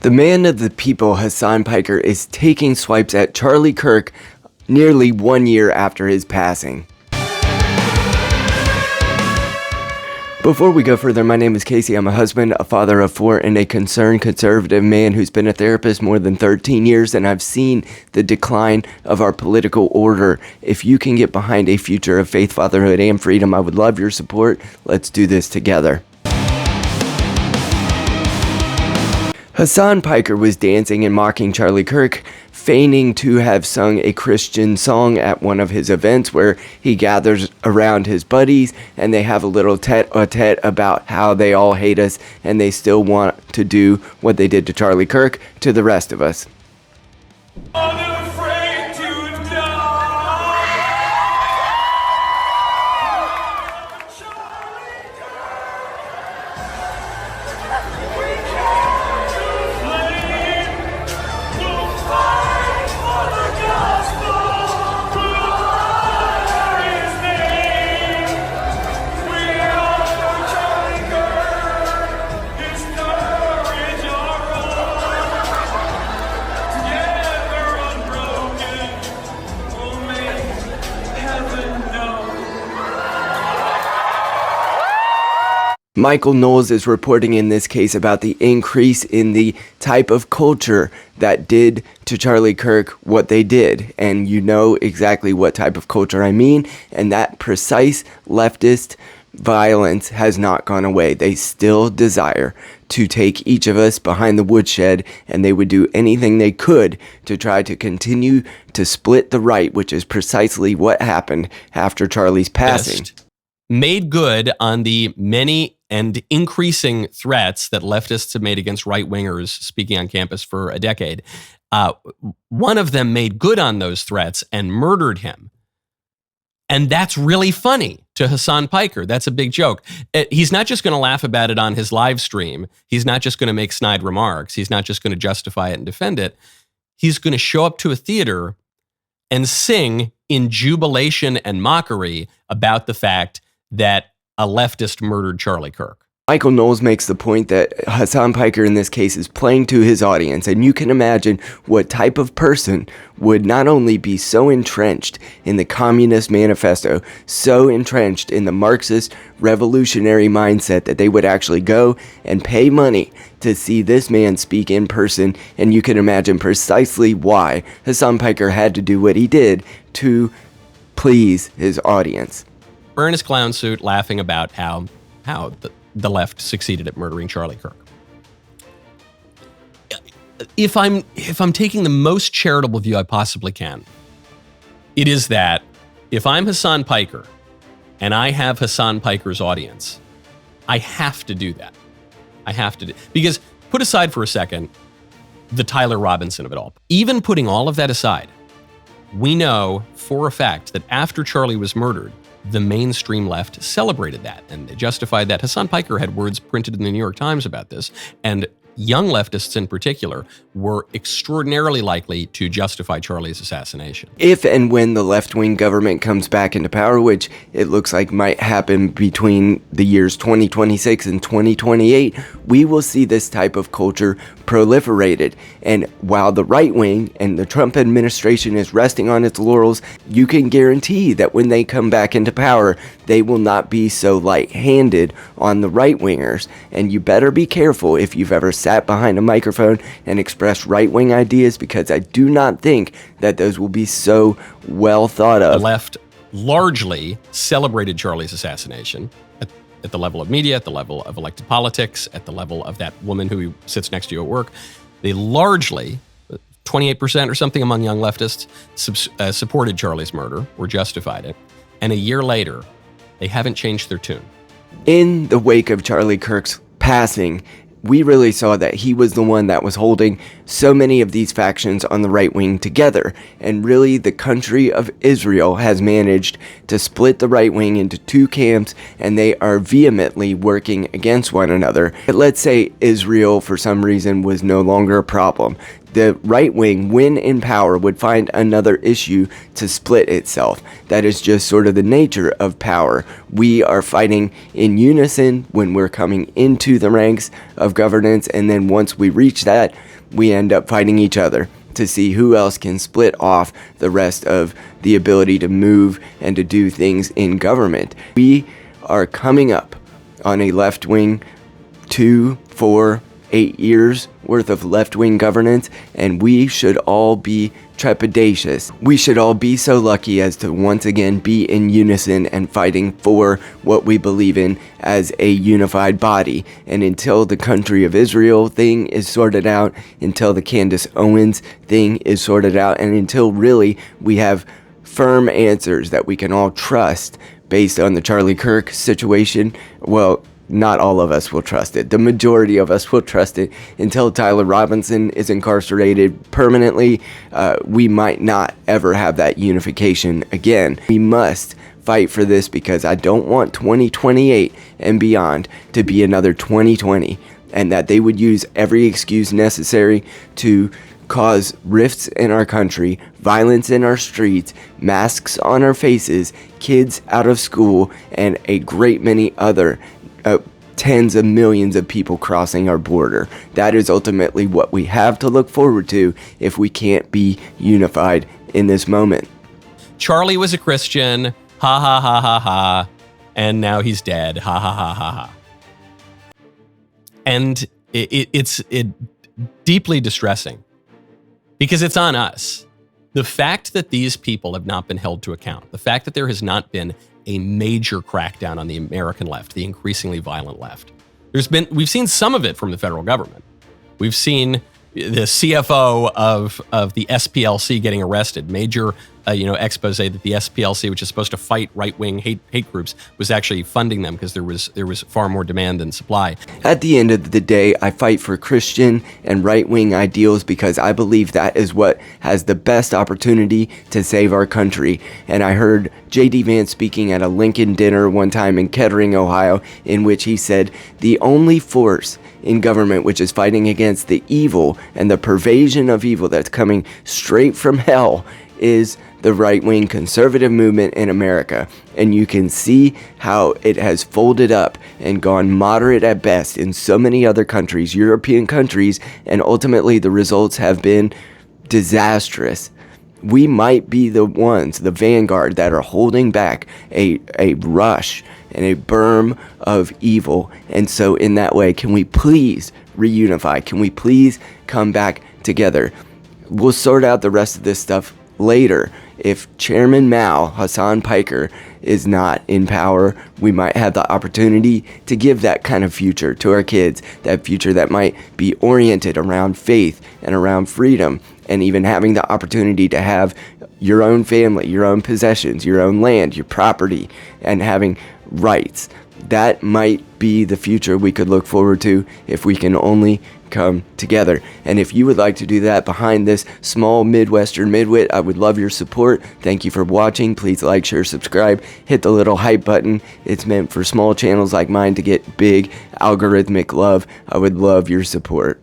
The man of the people, Hassan Piker, is taking swipes at Charlie Kirk nearly 1 year after his passing. Before we go further, my name is Casey. I'm a husband, a father of 4, and a concerned conservative man who's been a therapist more than 13 years, and I've seen the decline of our political order. If you can get behind a future of faith, fatherhood, and freedom, I would love your support. Let's do this together. Hassan Piker was dancing and mocking Charlie Kirk, feigning to have sung a Christian song at one of his events where he gathers around his buddies and they have a little tete-a-tete about how they all hate us and they still want to do what they did to Charlie Kirk to the rest of us. Michael Knowles is reporting in this case about the increase in the type of culture that did to Charlie Kirk what they did. And you know exactly what type of culture I mean. And that precise leftist violence has not gone away. They still desire to take each of us behind the woodshed, and they would do anything they could to try to continue to split the right, which is precisely what happened after Charlie's passing. Made good on the many and increasing threats that leftists have made against right-wingers speaking on campus for a decade. One of them made good on those threats and murdered him. And that's really funny to Hassan Piker. That's a big joke. He's not just going to laugh about it on his live stream. He's not just going to make snide remarks. He's not just going to justify it and defend it. He's going to show up to a theater and sing in jubilation and mockery about the fact that a leftist murdered Charlie Kirk. Michael Knowles makes the point that Hassan Piker in this case is playing to his audience, and you can imagine what type of person would not only be so entrenched in the Communist Manifesto, so entrenched in the Marxist revolutionary mindset that they would actually go and pay money to see this man speak in person, and you can imagine precisely why Hassan Piker had to do what he did to please his audience. We're in his clown suit laughing about how the left succeeded at murdering Charlie Kirk. If I'm taking the most charitable view I possibly can, it is that if I'm Hassan Piker and I have Hassan Piker's audience, I have to do that. I have to do, because put aside for a second the Tyler Robinson of it all. Even putting all of that aside, we know for a fact that after Charlie was murdered, the mainstream left celebrated that, and they justified that. Hassan Piker had words printed in the New York Times about this, and young leftists in particular were extraordinarily likely to justify Charlie's assassination. If and when the left-wing government comes back into power, which it looks like might happen between the years 2026 and 2028, we will see this type of culture proliferated. And while the right wing and the Trump administration is resting on its laurels, you can guarantee that when they come back into power, they will not be so light-handed on the right-wingers. And you better be careful if you've ever sat behind a microphone and expressed right-wing ideas, because I do not think that those will be so well thought of. The left largely celebrated Charlie's assassination at the level of media, at the level of elected politics, at the level of that woman who sits next to you at work. They largely, 28% or something among young leftists, supported Charlie's murder or justified it. And a year later, they haven't changed their tune. In the wake of Charlie Kirk's passing, we really saw that he was the one that was holding so many of these factions on the right wing together. And really, the country of Israel has managed to split the right wing into two camps, and they are vehemently working against one another. But let's say Israel, for some reason, was no longer a problem. the right wing, when in power, would find another issue to split itself. That is just sort of the nature of power. We are fighting in unison when we're coming into the ranks of governance, and then once we reach that, we end up fighting each other to see who else can split off the rest of the ability to move and to do things in government. We are coming up on a left-wing 2, 4, 8 years worth of left-wing governance, and we should all be trepidatious. We should all be so lucky as to once again be in unison and fighting for what we believe in as a unified body. And until the country of Israel thing is sorted out, until the Candace Owens thing is sorted out, and until really we have firm answers that we can all trust based on the Charlie Kirk situation, well, not all of us will trust it. The majority of us will trust it until Tyler Robinson is incarcerated permanently. We might not ever have that unification again. We must fight for this because I don't want 2028 and beyond to be another 2020, and that they would use every excuse necessary to cause rifts in our country, violence in our streets, masks on our faces, kids out of school, and a great many other tens of millions of people crossing our border. That is ultimately what we have to look forward to if we can't be unified in this moment. Charlie was a Christian, ha ha ha ha ha, and now he's dead, ha ha ha ha ha. And it's deeply distressing because it's on us. The fact that these people have not been held to account, the fact that there has not been a major crackdown on the American left, the increasingly violent left. We've seen some of it from the federal government. We've seen the CFO of the SPLC getting arrested. Major, expose that the SPLC, which is supposed to fight right-wing hate groups, was actually funding them because there was far more demand than supply. At the end of the day, I fight for Christian and right-wing ideals because I believe that is what has the best opportunity to save our country. And I heard J.D. Vance speaking at a Lincoln dinner one time in Kettering, Ohio, in which he said, the only force in government which is fighting against the evil and the pervasion of evil that's coming straight from hell is the right-wing conservative movement in America. And you can see how it has folded up and gone moderate at best in so many other countries, European countries, and ultimately the results have been disastrous. We might be the ones, the vanguard, that are holding back a rush and a berm of evil. And so in that way, can we please reunify? Can we please come back together? We'll sort out the rest of this stuff later. If Chairman Mao, Hassan Piker, is not in power, we might have the opportunity to give that kind of future to our kids, that future that might be oriented around faith and around freedom, and even having the opportunity to have your own family, your own possessions, your own land, your property, and having rights. That might be the future we could look forward to if we can only come together. And if you would like to do that behind this small Midwestern midwit, I would love your support. Thank you for watching. Please like, share, subscribe, hit the little hype button. It's meant for small channels like mine to get big algorithmic love. I would love your support.